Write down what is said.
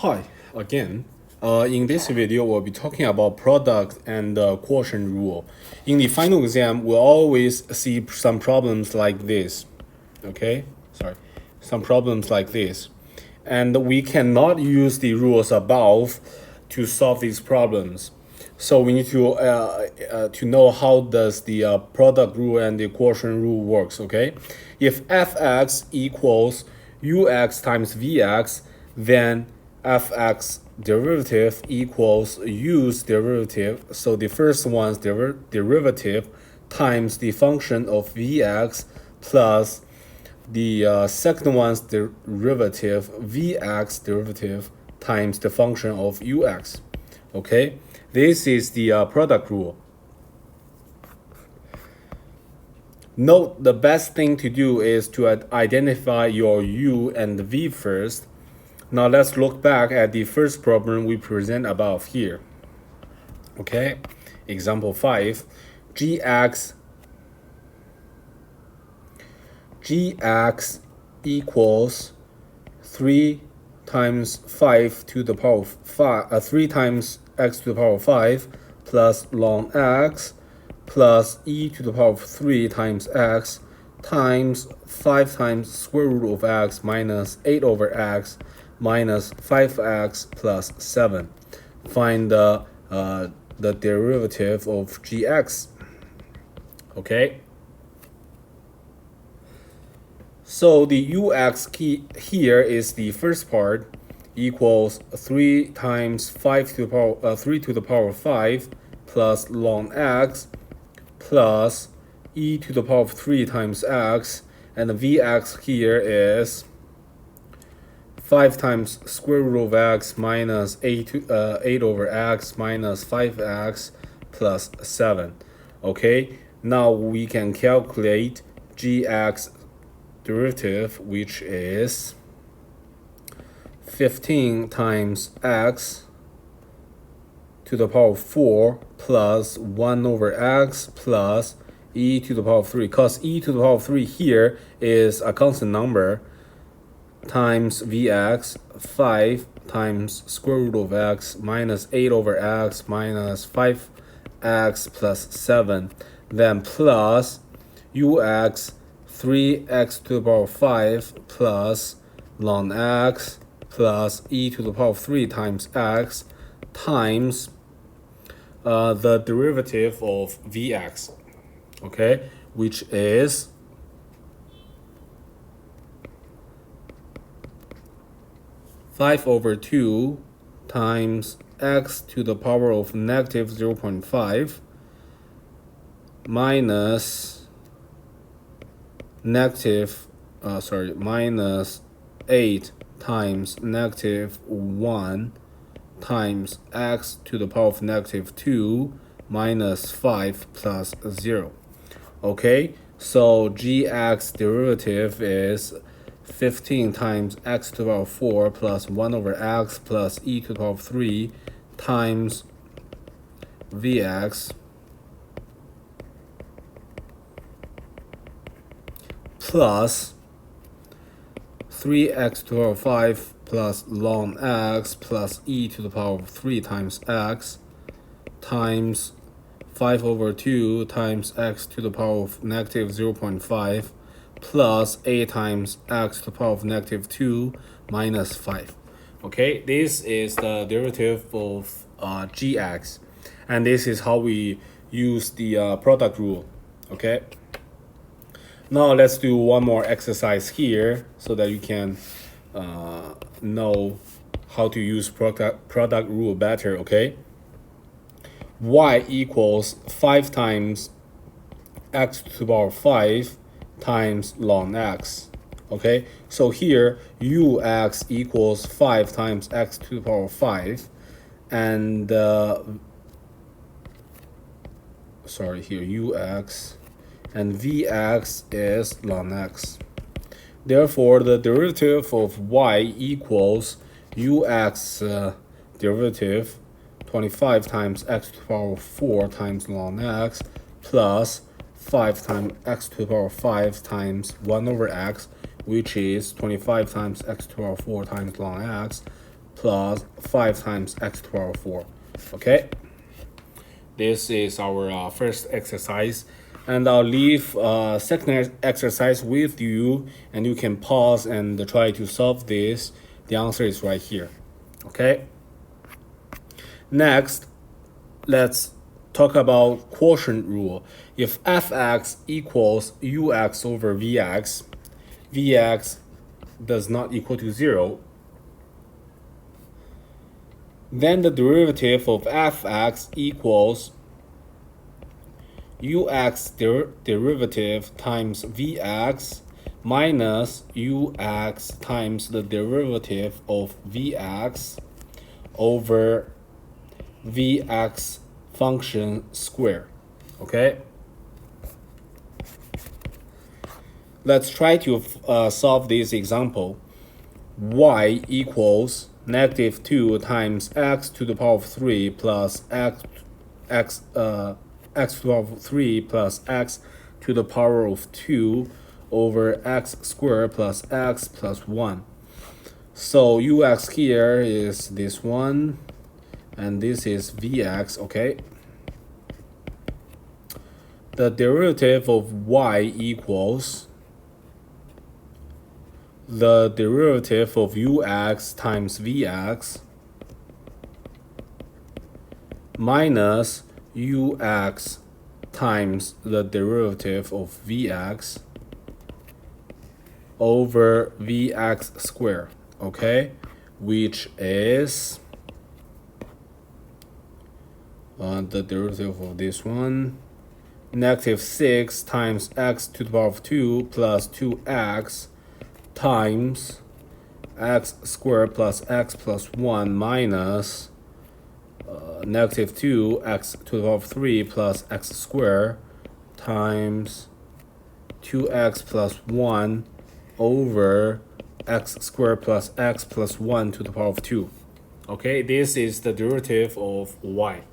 Hi again. In this video, we'll be talking about product and quotient rule. In the final exam, we'll always see some problems like this. Okay, sorry, some problems like this, and we cannot use the rules above to solve these problems. So we need to know how does the product rule and the quotient rule works. Okay, if fx equals ux times vx, then fx derivative equals u's derivative. So the first one's derivative times the function of vx plus the second one's derivative, vx derivative, times the function of ux. Okay, this is the product rule. Note, the best thing to do is to identify your u and v first. Now let's look back at the first problem we present above here. Okay, example 5, gx equals 3 times 5 to the power of 5, 3 times x to the power of 5 plus ln x plus e to the power of 3 times x times 5 times square root of x minus 8 over x minus 5x plus 7. Find the derivative of gx. Okay. So the ux key here is the first part, equals 3 times 5 to the power 3 to the power of 5 plus ln x plus e to the power of 3 times x, and the vx here is 5 times square root of x minus 8 over x minus 5x plus 7. Okay, now we can calculate gx derivative, which is 15 times x to the power of 4 plus 1 over x plus e to the power of 3. Because e to the power of 3 here is a constant number, times vx, 5 times square root of x minus 8 over x minus 5x plus 7, then plus ux, 3x to the power of 5 plus ln x plus e to the power of 3 times x times the derivative of vx, okay, which is 5 over 2 times x to the power of negative 0.5 minus minus 8 times negative 1 times x to the power of negative 2 minus 5 plus 0. Okay, so gx derivative is 15 times x to the power of 4 plus 1 over x plus e to the power of 3 times vx plus 3x to the power of 5 plus ln x plus e to the power of 3 times x times 5 over 2 times x to the power of negative 0.5 plus 8 times x to the power of negative 2 minus 5. Okay, this is the derivative of gx, and this is how we use the product rule. Okay, now let's do one more exercise here so that you can know how to use product rule better. Okay, y equals 5 times x to the power of 5 times ln x. Okay, so here ux equals 5 times x to the power of 5, and here ux, and vx is ln x. Therefore, the derivative of y equals ux derivative 25 times x to the power of 4 times ln x plus 5 times x to the power of 5 times 1 over x, which is 25 times x to the power of 4 times ln x plus 5 times x to the power 4. Okay, this is our first exercise, and I'll leave second exercise with you, and you can pause and try to solve this. The answer is right here. Okay, next let's talk about quotient rule. If fx equals ux over vx, vx does not equal to 0, then the derivative of fx equals ux derivative times vx minus ux times the derivative of vx over vx function square. Okay, let's try to solve this example. Y equals negative 2 times x to the power of 3 plus x to the power of 3 plus x to the power of 2 over x squared plus x plus 1. So ux here is this one, and this is vx. Okay, the derivative of y equals the derivative of ux times vx minus ux times the derivative of vx over vx squared. Okay, which is the derivative of this one, negative 6 times x to the power of 2 plus 2x times x squared plus x plus 1 minus negative 2x to the power of 3 plus x squared times 2x plus 1 over x squared plus x plus 1 to the power of 2. Okay, this is the derivative of y.